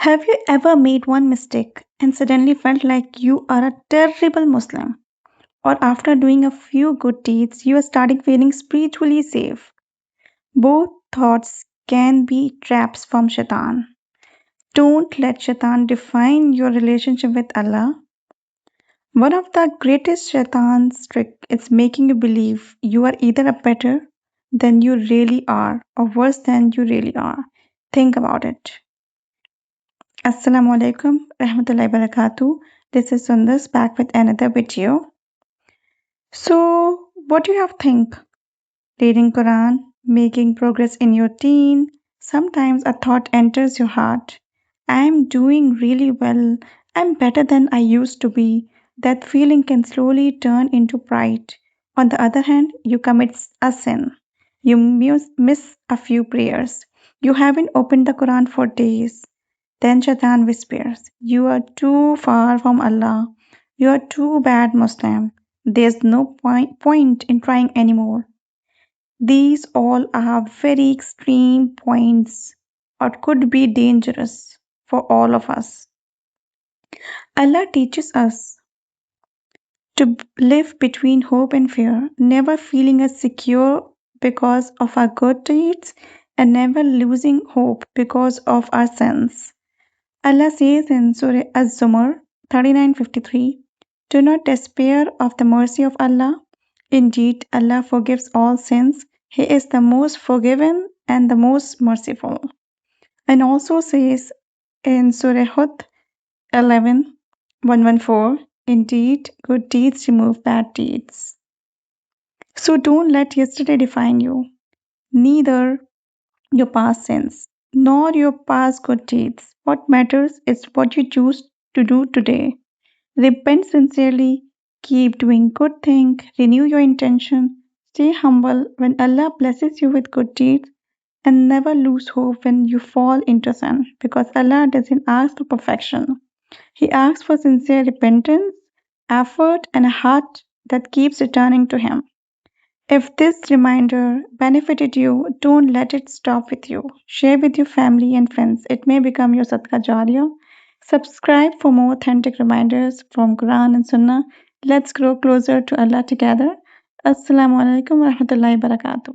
Have you ever made one mistake and suddenly felt like you are a terrible Muslim? Or after doing a few good deeds, you are starting feeling spiritually safe? Both thoughts can be traps from Shaitan. Don't let Shaitan define your relationship with Allah. One of the greatest Shaitan's trick is making you believe you are either a better than you really are or worse than you really are. Think about it. Assalamu alaikum rahmatullahi barakatuh. This is Sundas back with another video. So, what do you have think? Reading Quran, making progress in your teen. Sometimes a thought enters your heart. I am doing really well. I'm better than I used to be. That feeling can slowly turn into pride. On the other hand, you commit a sin. You miss a few prayers. You haven't opened the Quran for days. Then Shaitan whispers, "You are too far from Allah. You are too bad Muslim. There's no point in trying anymore." These all are very extreme points or could be dangerous for all of us. Allah teaches us to live between hope and fear, never feeling as secure because of our good deeds and never losing hope because of our sins. Allah says in Surah Az-Zumar 39:53, "Do not despair of the mercy of Allah. Indeed, Allah forgives all sins. He is the most forgiving and the most merciful." And also says in Surah Hud 11:114, "Indeed, good deeds remove bad deeds." So don't let yesterday define you, neither your past sins, nor your past good deeds. What matters is what you choose to do today. Repent sincerely, keep doing good things, renew your intention, stay humble when Allah blesses you with good deeds, and never lose hope when you fall into sin, because Allah doesn't ask for perfection. He asks for sincere repentance, effort, and a heart that keeps returning to Him. If this reminder benefited you, don't let it stop with you. Share with your family and friends. It may become your Sadqa Jariyah. Subscribe for more authentic reminders from Quran and Sunnah. Let's grow closer to Allah together. Assalamu alaikum wa rahmatullahi wa barakatuh.